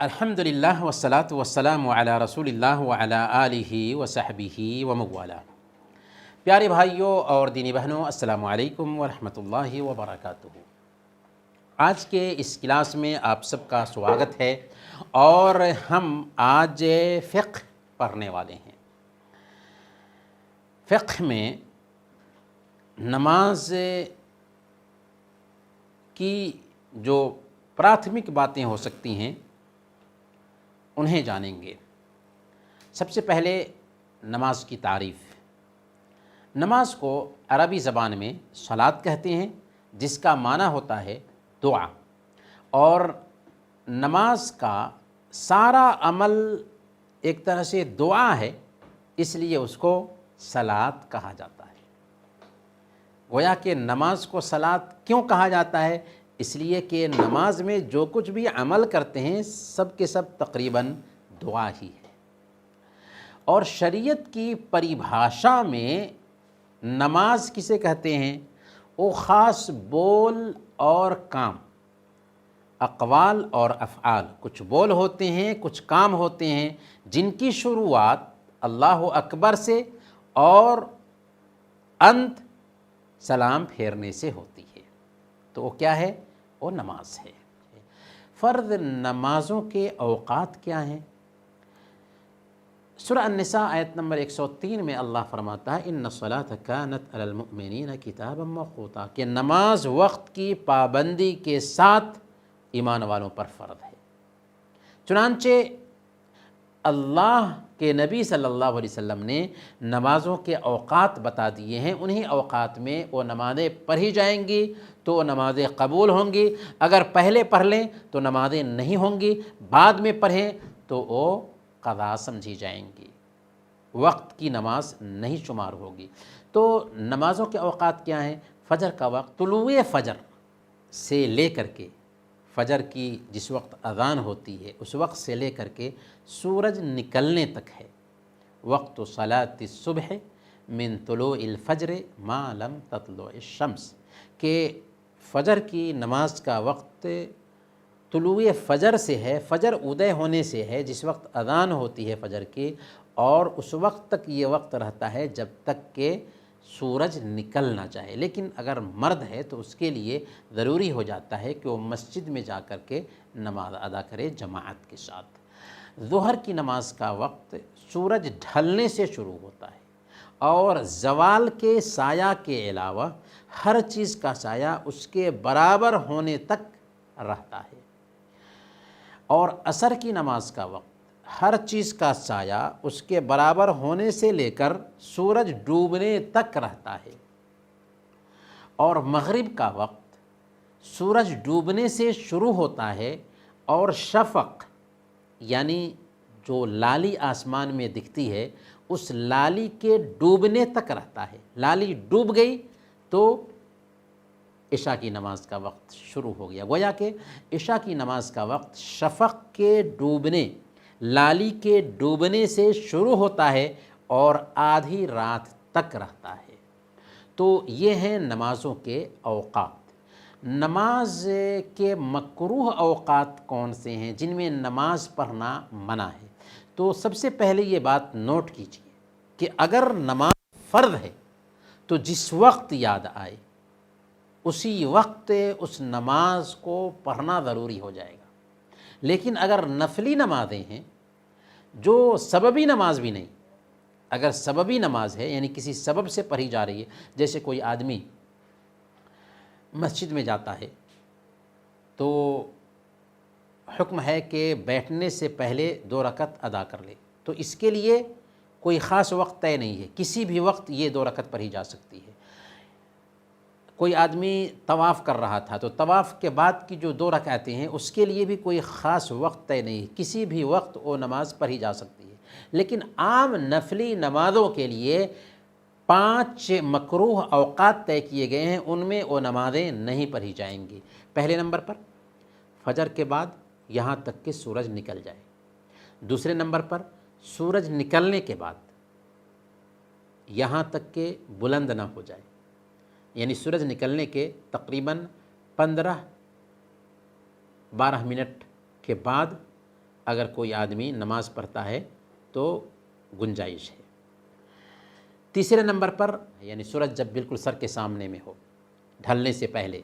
الحمدللہ والصلاة والسلام علی رسول اللہ وعلی آلہ وصحبہ وموالا۔ پیارے بھائیوں اور دینی بہنوں، السلام علیکم ورحمۃ اللہ وبرکاتہ۔ آج کے اس کلاس میں آپ سب کا سواگت ہے اور ہم آج فقہ پڑھنے والے ہیں۔ فقہ میں نماز کی جو پراتھمک باتیں ہو سکتی ہیں انہیں جانیں گے۔ سب سے پہلے نماز کی تعریف۔ نماز کو عربی زبان میں صلاۃ کہتے ہیں، جس کا معنی ہوتا ہے دعا، اور نماز کا سارا عمل ایک طرح سے دعا ہے، اس لیے اس کو صلاۃ کہا جاتا ہے۔ گویا کہ نماز کو صلاۃ کیوں کہا جاتا ہے؟ اس لیے کہ نماز میں جو کچھ بھی عمل کرتے ہیں سب کے سب تقریباً دعا ہی ہے۔ اور شریعت کی پریبھاشا میں نماز کسے کہتے ہیں؟ وہ خاص بول اور کام، اقوال اور افعال، کچھ بول ہوتے ہیں، کچھ کام ہوتے ہیں جن کی شروعات اللہ اکبر سے اور انت سلام پھیرنے سے ہوتی ہے، تو وہ کیا ہے؟ وہ نماز ہے۔ فرض نمازوں کے اوقات کیا ہیں؟ سورہ النساء آیت نمبر 103 میں اللہ فرماتا ہے ان الصلاۃ کانت علی المؤمنین کتابا موقوتا، کہ نماز وقت کی پابندی کے ساتھ ایمان والوں پر فرض ہے۔ چنانچہ اللہ کے نبی صلی اللہ علیہ وسلم نے نمازوں کے اوقات بتا دیے ہیں، انہی اوقات میں وہ نمازیں پڑھی جائیں گی تو وہ نمازیں قبول ہوں گی، اگر پہلے پڑھ لیں تو نمازیں نہیں ہوں گی، بعد میں پڑھیں تو وہ قضا سمجھی جائیں گی، وقت کی نماز نہیں شمار ہوگی۔ تو نمازوں کے اوقات کیا ہیں؟ فجر کا وقت طلوع فجر سے لے کر کے فجر کی جس وقت اذان ہوتی ہے اس وقت سے لے کر کے سورج نکلنے تک ہے۔ وقت صلاۃ الصبح من طلوع الفجر ما لم تطلع الشمس، کہ فجر کی نماز کا وقت طلوع فجر سے ہے، فجر ادے ہونے سے ہے، جس وقت اذان ہوتی ہے فجر کی، اور اس وقت تک یہ وقت رہتا ہے جب تک کہ سورج نکل نہ جائے۔ لیکن اگر مرد ہے تو اس کے لیے ضروری ہو جاتا ہے کہ وہ مسجد میں جا کر کے نماز ادا کرے جماعت کے ساتھ۔ ظہر کی نماز کا وقت سورج ڈھلنے سے شروع ہوتا ہے اور زوال کے سایہ کے علاوہ ہر چیز کا سایہ اس کے برابر ہونے تک رہتا ہے، اور عصر کی نماز کا وقت ہر چیز کا سایہ اس کے برابر ہونے سے لے کر سورج ڈوبنے تک رہتا ہے، اور مغرب کا وقت سورج ڈوبنے سے شروع ہوتا ہے اور شفق یعنی جو لالی آسمان میں دکھتی ہے اس لالی کے ڈوبنے تک رہتا ہے۔ لالی ڈوب گئی تو عشاء کی نماز کا وقت شروع ہو گیا۔ گویا کہ عشاء کی نماز کا وقت شفق کے ڈوبنے، لالی کے ڈوبنے سے شروع ہوتا ہے اور آدھی رات تک رہتا ہے۔ تو یہ ہیں نمازوں کے اوقات۔ نماز کے مکروہ اوقات کون سے ہیں جن میں نماز پڑھنا منع ہے؟ تو سب سے پہلے یہ بات نوٹ کیجیے کہ اگر نماز فرض ہے تو جس وقت یاد آئے اسی وقت اس نماز کو پڑھنا ضروری ہو جائے گا۔ لیکن اگر نفلی نمازیں ہیں جو سببی نماز بھی نہیں، اگر سببی نماز ہے یعنی کسی سبب سے پڑھی جا رہی ہے، جیسے کوئی آدمی مسجد میں جاتا ہے تو حکم ہے کہ بیٹھنے سے پہلے 2 رکعت ادا کر لے، تو اس کے لیے کوئی خاص وقت طے نہیں ہے، کسی بھی وقت یہ 2 رکعت پڑھی جا سکتی ہے۔ کوئی آدمی طواف کر رہا تھا تو طواف کے بعد کی جو 2 رکعتیں ہیں اس کے لیے بھی کوئی خاص وقت طے نہیں ہے، کسی بھی وقت وہ نماز پڑھی جا سکتی ہے۔ لیکن عام نفلی نمازوں کے لیے 5 مکروہ اوقات طے کیے گئے ہیں، ان میں وہ نمازیں نہیں پڑھی جائیں گی۔ پہلے نمبر پر فجر کے بعد یہاں تک کہ سورج نکل جائے، دوسرے نمبر پر سورج نکلنے کے بعد یہاں تک کہ بلند نہ ہو جائے، یعنی سورج نکلنے کے تقریباً 15-12 منٹ کے بعد اگر کوئی آدمی نماز پڑھتا ہے تو گنجائش ہے۔ تیسرے نمبر پر یعنی سورج جب بالکل سر کے سامنے میں ہو ڈھلنے سے پہلے،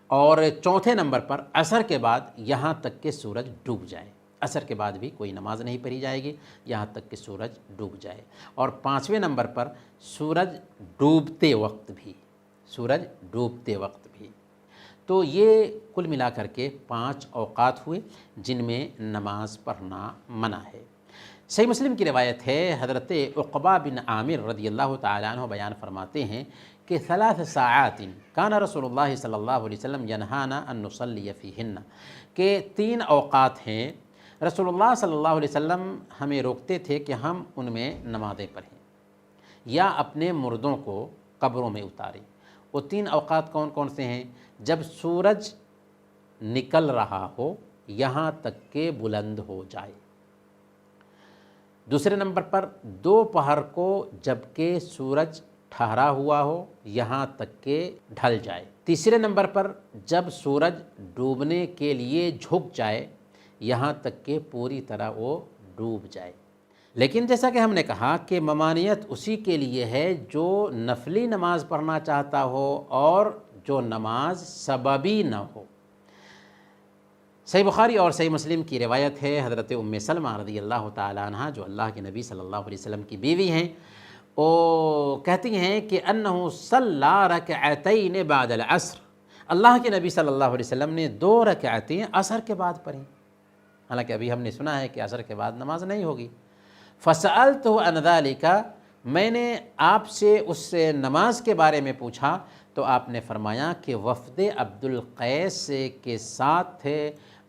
اور چوتھے نمبر پر عصر کے بعد یہاں تک کہ سورج ڈوب جائے۔ عصر کے بعد بھی کوئی نماز نہیں پڑھی جائے گی یہاں تک کہ سورج ڈوب جائے۔ اور پانچویں نمبر پر سورج ڈوبتے وقت بھی، سورج ڈوبتے وقت بھی۔ تو یہ کل ملا کر کے 5 اوقات ہوئے جن میں نماز پڑھنا منع ہے۔ صحیح مسلم کی روایت ہے، حضرت عقبہ بن عامر رضی اللہ تعالیٰ عنہ بیان فرماتے ہیں کہ 3 ساعات کان رسول اللہ صلی اللہ علیہ وسلم ینہانا ان نصلی فیہن، کہ 3 اوقات ہیں رسول اللہ صلی اللہ علیہ وسلم ہمیں روکتے تھے کہ ہم ان میں نمازیں پڑھیں یا اپنے مردوں کو قبروں میں اتاریں۔ وہ 3 اوقات کون کون سے ہیں؟ جب سورج نکل رہا ہو یہاں تک کہ بلند ہو جائے، دوسرے نمبر پر دوپہر کو جب کہ سورج ٹھہرا ہوا ہو یہاں تک کہ ڈھل جائے، تیسرے نمبر پر جب سورج ڈوبنے کے لیے جھک جائے یہاں تک کہ پوری طرح وہ ڈوب جائے۔ لیکن جیسا کہ ہم نے کہا کہ ممانعت اسی کے لیے ہے جو نفلی نماز پڑھنا چاہتا ہو اور جو نماز سببی نہ ہو۔ صحیح بخاری اور صحیح مسلم کی روایت ہے، حضرت ام سلمہ رضی اللہ تعالیٰ عنہ جو اللہ کے نبی صلی اللہ علیہ وسلم کی بیوی ہیں، وہ کہتی ہیں کہ انہ صلی رکعتین بعد العصر، اللہ کے نبی صلی اللہ علیہ وسلم نے 2 رکعتیں عصر کے بعد پڑھیں۔ حالانکہ ابھی ہم نے سنا ہے کہ عصر کے بعد نماز نہیں ہوگی۔ فسألتہ عن ذلک، میں نے آپ سے اس نماز کے بارے میں پوچھا تو آپ نے فرمایا کہ وفد عبد القیس کے ساتھ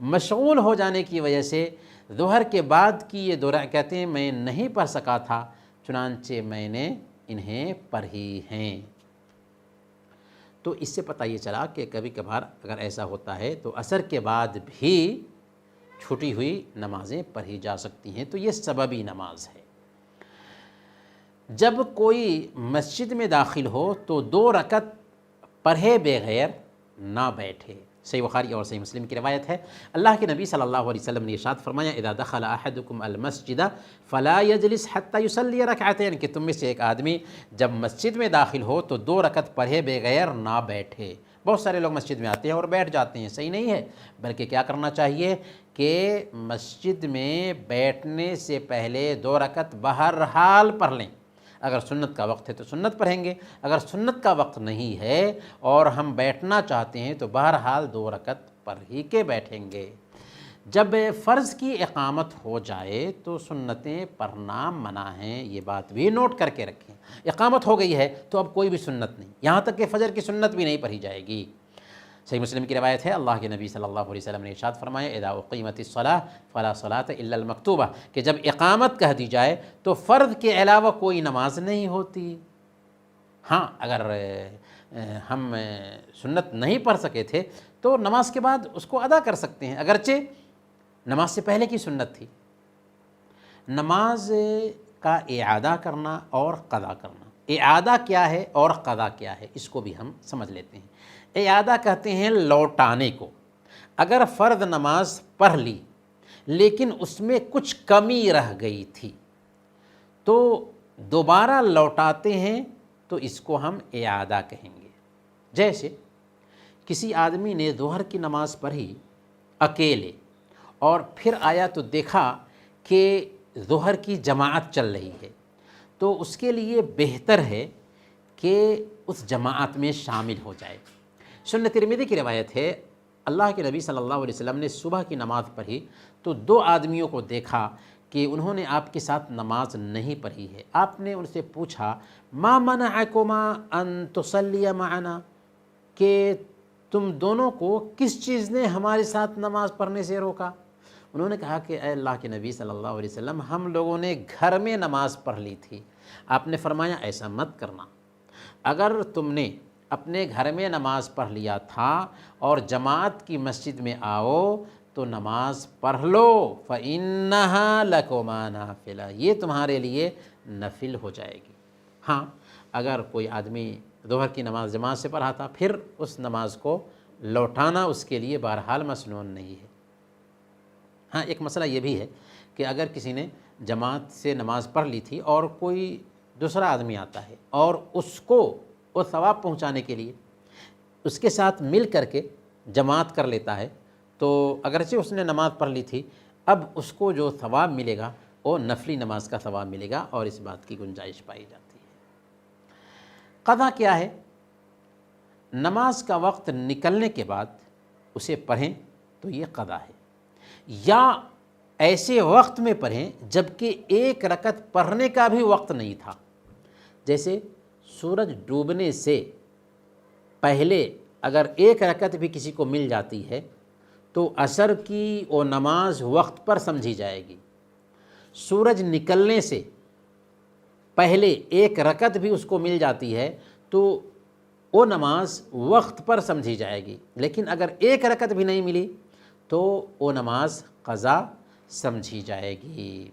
مشغول ہو جانے کی وجہ سے ظہر کے بعد کی یہ 2 رکعتیں میں نہیں پڑھ سکا تھا، چنانچہ میں نے انہیں پڑھی ہیں۔ تو اس سے پتہ یہ چلا کہ کبھی کبھار اگر ایسا ہوتا ہے تو عصر کے بعد بھی چھوٹی ہوئی نمازیں پڑھی جا سکتی ہیں، تو یہ سببی نماز ہے۔ جب کوئی مسجد میں داخل ہو تو 2 رکعت پڑھے بغیر نہ بیٹھے۔ صحیح بخاری اور صحیح مسلم کی روایت ہے، اللہ کے نبی صلی اللہ علیہ وسلم نے ارشاد فرمایا اذا دخل احدکم المسجد فلا يجلس حتى يصلي رکعتین، کہ تم میں سے ایک آدمی جب مسجد میں داخل ہو تو 2 رکعت پڑھے بغیر نہ بیٹھے۔ بہت سارے لوگ مسجد میں آتے ہیں اور بیٹھ جاتے ہیں، صحیح نہیں ہے، بلکہ کیا کرنا چاہیے کہ مسجد میں بیٹھنے سے پہلے 2 رکعت بہرحال پڑھ لیں۔ اگر سنت کا وقت ہے تو سنت پڑھیں گے، اگر سنت کا وقت نہیں ہے اور ہم بیٹھنا چاہتے ہیں تو بہرحال 2 رکعت پڑھ ہی کے بیٹھیں گے۔ جب فرض کی اقامت ہو جائے تو سنتیں پڑھنا منع ہیں، یہ بات بھی نوٹ کر کے رکھیں۔ اقامت ہو گئی ہے تو اب کوئی بھی سنت نہیں، یہاں تک کہ فجر کی سنت بھی نہیں پڑھی جائے گی۔ صحیح مسلم کی روایت ہے، اللہ کے نبی صلی اللہ علیہ وسلم نے ارشاد فرمایا اذا اقیمت الصلاۃ فلا صلاۃ الا المکتوبہ، کہ جب اقامت کہہ دی جائے تو فرض کے علاوہ کوئی نماز نہیں ہوتی۔ ہاں اگر ہم سنت نہیں پڑھ سکے تھے تو نماز کے بعد اس کو ادا کر سکتے ہیں، اگرچہ نماز سے پہلے کی سنت تھی۔ نماز کا اعادہ کرنا اور قضا کرنا، اعادہ کیا ہے اور قضا کیا ہے اس کو بھی ہم سمجھ لیتے ہیں۔ اعادہ کہتے ہیں لوٹانے کو۔ اگر فرض نماز پڑھ لی لیکن اس میں کچھ کمی رہ گئی تھی تو دوبارہ لوٹاتے ہیں تو اس کو ہم اعادہ کہیں گے۔ جیسے کسی آدمی نے ظہر کی نماز پڑھی اکیلے اور پھر آیا تو دیکھا کہ ظہر کی جماعت چل رہی ہے، تو اس کے لیے بہتر ہے کہ اس جماعت میں شامل ہو جائے۔ سنن ترمذی کی روایت ہے، اللہ کے نبی صلی اللہ علیہ وسلم نے صبح کی نماز پڑھی تو 2 آدمیوں کو دیکھا کہ انہوں نے آپ کے ساتھ نماز نہیں پڑھی ہے۔ آپ نے ان سے پوچھا ما منعکما ان تصلی معنا، کہ تم دونوں کو کس چیز نے ہمارے ساتھ نماز پڑھنے سے روکا؟ انہوں نے کہا کہ اے اللہ کے نبی صلی اللہ علیہ وسلم، ہم لوگوں نے گھر میں نماز پڑھ لی تھی۔ آپ نے فرمایا ایسا مت کرنا، اگر تم نے اپنے گھر میں نماز پڑھ لیا تھا اور جماعت کی مسجد میں آؤ تو نماز پڑھ لو، فَإِنَّهَا لَكُمَا نَافِلَةٌ، یہ تمہارے لیے نفل ہو جائے گی۔ ہاں اگر کوئی آدمی ظہر کی نماز جماعت سے پڑھا تھا پھر اس نماز کو لوٹانا اس کے لیے بہرحال مسنون نہیں ہے۔ ہاں ایک مسئلہ یہ بھی ہے کہ اگر کسی نے جماعت سے نماز پڑھ لی تھی اور کوئی دوسرا آدمی آتا ہے اور اس کو وہ ثواب پہنچانے کے لیے اس کے ساتھ مل کر کے جماعت کر لیتا ہے، تو اگرچہ اس نے نماز پڑھ لی تھی، اب اس کو جو ثواب ملے گا وہ نفلی نماز کا ثواب ملے گا، اور اس بات کی گنجائش پائی جاتی ہے۔ قضا کیا ہے؟ نماز کا وقت نکلنے کے بعد اسے پڑھیں تو یہ قضا ہے، یا ایسے وقت میں پڑھیں جبکہ ایک رکعت پڑھنے کا بھی وقت نہیں تھا، جیسے سورج ڈوبنے سے پہلے اگر ایک رکعت بھی کسی کو مل جاتی ہے تو عصر کی وہ نماز وقت پر سمجھی جائے گی۔ سورج نکلنے سے پہلے ایک رکعت بھی اس کو مل جاتی ہے تو وہ نماز وقت پر سمجھی جائے گی، لیکن اگر ایک رکعت بھی نہیں ملی تو وہ نماز قضا سمجھی جائے گی۔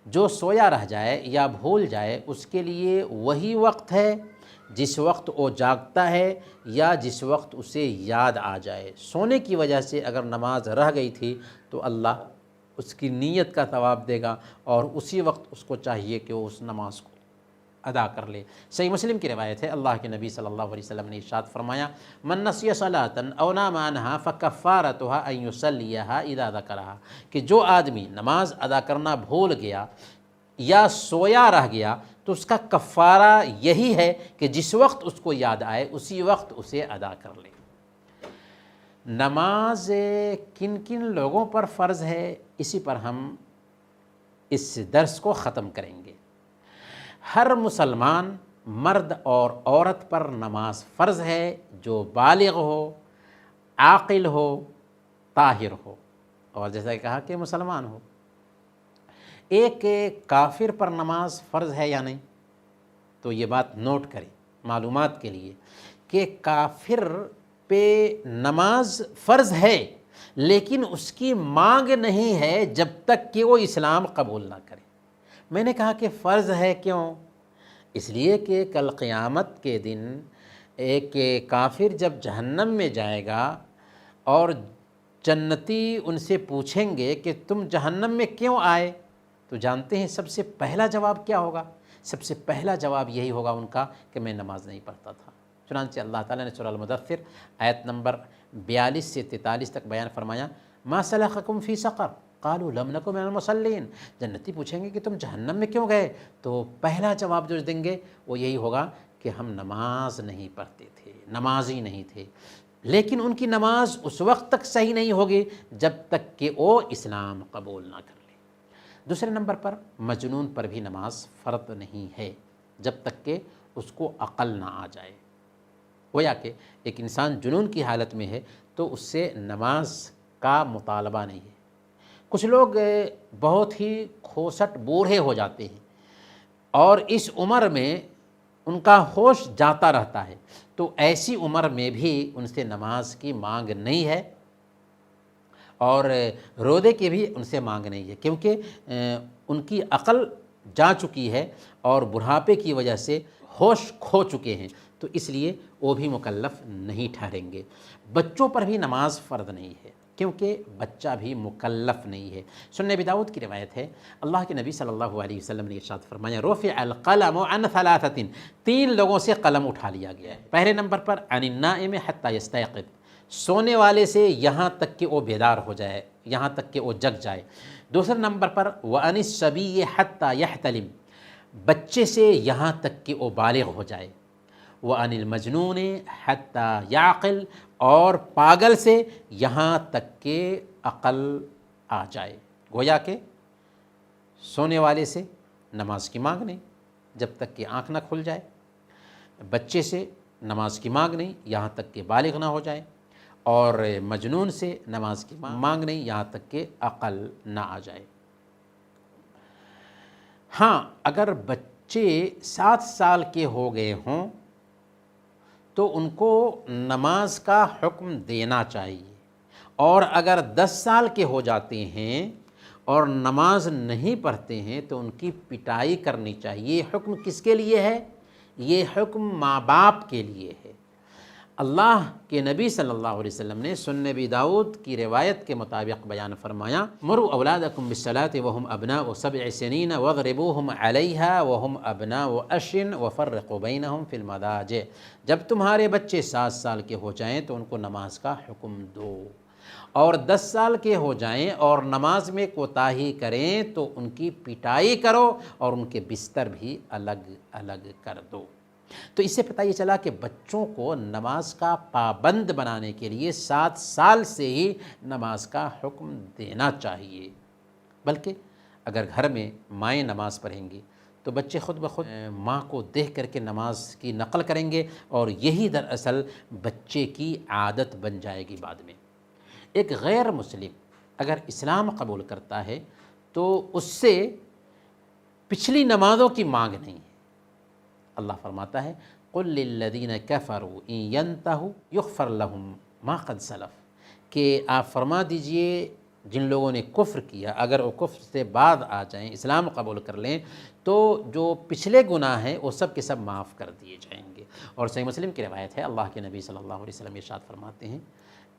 جو سویا رہ جائے یا بھول جائے اس کے لیے وہی وقت ہے جس وقت وہ جاگتا ہے یا جس وقت اسے یاد آ جائے۔ سونے کی وجہ سے اگر نماز رہ گئی تھی تو اللہ اس کی نیت کا ثواب دے گا، اور اسی وقت اس کو چاہیے کہ وہ اس نماز کو ادا کر لے۔ صحیح مسلم کی روایت ہے، اللہ کے نبی صلی اللہ علیہ وسلم نے ارشاد فرمایا، من نسی صلاۃ او نام عنہا فکفارتها ان یصلیها اذا ذکرها، کہ جو آدمی نماز ادا کرنا بھول گیا یا سویا رہ گیا تو اس کا کفارہ یہی ہے کہ جس وقت اس کو یاد آئے اسی وقت اسے ادا کر لے۔ نماز کن کن لوگوں پر فرض ہے، اسی پر ہم اس درس کو ختم کریں گے۔ ہر مسلمان مرد اور عورت پر نماز فرض ہے جو بالغ ہو، عاقل ہو، طاہر ہو، اور جیسا کہ کہا کہ مسلمان ہو۔ ایک کافر پر نماز فرض ہے یا نہیں، تو یہ بات نوٹ کریں معلومات کے لیے کہ کافر پہ نماز فرض ہے لیکن اس کی مانگ نہیں ہے جب تک کہ وہ اسلام قبول نہ کرے۔ میں نے کہا کہ فرض ہے، کیوں؟ اس لیے کہ کل قیامت کے دن ایک کافر جب جہنم میں جائے گا اور جنتی ان سے پوچھیں گے کہ تم جہنم میں کیوں آئے، تو جانتے ہیں سب سے پہلا جواب کیا ہوگا؟ سب سے پہلا جواب یہی ہوگا ان کا کہ میں نماز نہیں پڑھتا تھا۔ چنانچہ اللہ تعالیٰ نے سورہ المدثر آیت نمبر 42 سے 43 تک بیان فرمایا، ما سلککم فی سقر قالوا لم نک من المصلین۔ جنتی پوچھیں گے کہ تم جہنم میں کیوں گئے، تو پہلا جواب جو دیں گے وہ یہی ہوگا کہ ہم نماز نہیں پڑھتے تھے، نمازی نہیں تھے۔ لیکن ان کی نماز اس وقت تک صحیح نہیں ہوگی جب تک کہ وہ اسلام قبول نہ کر لے۔ دوسرے نمبر پر مجنون پر بھی نماز فرض نہیں ہے جب تک کہ اس کو عقل نہ آ جائے۔ گویا کہ ایک انسان جنون کی حالت میں ہے تو اس سے نماز کا مطالبہ نہیں ہے۔ کچھ لوگ بہت ہی کھوسٹ بوڑھے ہو جاتے ہیں اور اس عمر میں ان کا ہوش جاتا رہتا ہے، تو ایسی عمر میں بھی ان سے نماز کی مانگ نہیں ہے اور روزے کی بھی ان سے مانگ نہیں ہے، کیونکہ ان کی عقل جا چکی ہے اور بڑھاپے کی وجہ سے ہوش کھو چکے ہیں، تو اس لیے وہ بھی مکلف نہیں ٹھہریں گے۔ بچوں پر بھی نماز فرض نہیں ہے کیونکہ بچہ بھی مکلف نہیں ہے۔ سنن ابی داؤد کی روایت ہے، اللہ کے نبی صلی اللہ علیہ وسلم نے ارشاد فرمایا، رفع القلم عن ثلاثۃ، 3 لوگوں سے قلم اٹھا لیا گیا ہے۔ پہلے نمبر پر عن النائم حتی یستیقظ، سونے والے سے یہاں تک کہ وہ بیدار ہو جائے، یہاں تک کہ وہ جگ جائے۔ دوسرے نمبر پر وعن الصبی حتی یحتلم، بچے سے یہاں تک کہ وہ بالغ ہو جائے۔ وعن المجنون حتی یعقل، اور پاگل سے یہاں تک کہ عقل آ جائے۔ گویا کہ سونے والے سے نماز کی مانگ نہیں جب تک کہ آنکھ نہ کھل جائے، بچے سے نماز کی مانگ نہیں یہاں تک کہ بالغ نہ ہو جائے، اور مجنون سے نماز کی مانگ نہیں یہاں تک کہ عقل نہ آ جائے۔ ہاں اگر بچے 7 سال کے ہو گئے ہوں تو ان کو نماز کا حکم دینا چاہیے، اور اگر 10 سال کے ہو جاتے ہیں اور نماز نہیں پڑھتے ہیں تو ان کی پٹائی کرنی چاہیے۔ یہ حکم کس کے لیے ہے؟ یہ حکم ماں باپ کے لیے ہے۔ اللہ کے نبی صلی اللہ علیہ وسلم نے سنن ابی داؤد کی روایت کے مطابق بیان فرمایا، مروا اولادکم بالصلاۃ وهم ابناء 7 سنین واضربوهم علیہا وهم ابناء 10 وفرقوا بینہم فی المضاجع، جب تمہارے بچے 7 سال کے ہو جائیں تو ان کو نماز کا حکم دو، اور 10 سال کے ہو جائیں اور نماز میں کوتاہی کریں تو ان کی پٹائی کرو اور ان کے بستر بھی الگ الگ کر دو۔ تو اس سے پتہ یہ چلا کہ بچوں کو نماز کا پابند بنانے کے لیے 7 سال سے ہی نماز کا حکم دینا چاہیے، بلکہ اگر گھر میں مائیں نماز پڑھیں گی تو بچے خود بخود ماں کو دیکھ کر کے نماز کی نقل کریں گے، اور یہی دراصل بچے کی عادت بن جائے گی بعد میں۔ ایک غیر مسلم اگر اسلام قبول کرتا ہے تو اس سے پچھلی نمازوں کی مانگ نہیں ہے۔ اللہ فرماتا ہے قُلْ لِلَّذِينَ كَفَرُوا إِن يَنْتَهُوا يُغْفَرْ لَهُمْ مَا قَدْ سَلَفَ، کہ آپ فرما دیجئے جن لوگوں نے کفر کیا اگر وہ کفر سے بعد آ جائیں، اسلام قبول کر لیں، تو جو پچھلے گناہ ہیں وہ سب کے سب معاف کر دیے جائیں گے۔ اور صحیح مسلم کی روایت ہے، اللہ کے نبی صلی اللہ علیہ وسلم ارشاد فرماتے ہیں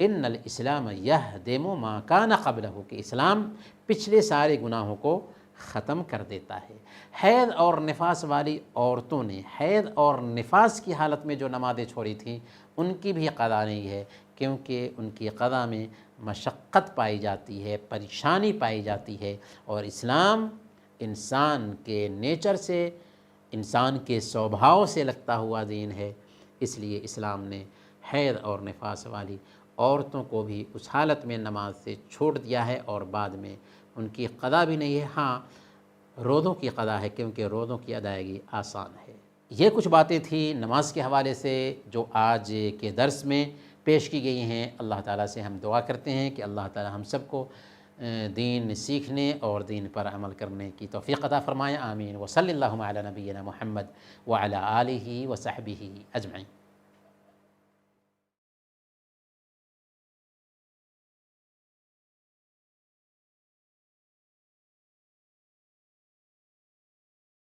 ان الاسلام یہدم ما کان قبلہ، کہ اسلام پچھلے سارے گناہوں کو ختم کر دیتا ہے۔ حیض اور نفاس والی عورتوں نے حیض اور نفاس کی حالت میں جو نمازیں چھوڑی تھیں ان کی بھی قضا نہیں ہے، کیونکہ ان کی قضا میں مشقت پائی جاتی ہے، پریشانی پائی جاتی ہے، اور اسلام انسان کے نیچر سے، انسان کے سوبھاؤ سے لگتا ہوا دین ہے، اس لیے اسلام نے حیض اور نفاس والی عورتوں کو بھی اس حالت میں نماز سے چھوڑ دیا ہے، اور بعد میں ان کی قضا بھی نہیں ہے۔ ہاں روزوں کی قضا ہے، کیونکہ روزوں کی ادائیگی آسان ہے۔ یہ کچھ باتیں تھیں نماز کے حوالے سے جو آج کے درس میں پیش کی گئی ہیں۔ اللہ تعالیٰ سے ہم دعا کرتے ہیں کہ اللہ تعالیٰ ہم سب کو دین سیکھنے اور دین پر عمل کرنے کی توفیق عطا فرمائے، آمین۔ وصلی اللہ علی نبینا محمد وعلی آلہ وصحبہ اجمعین۔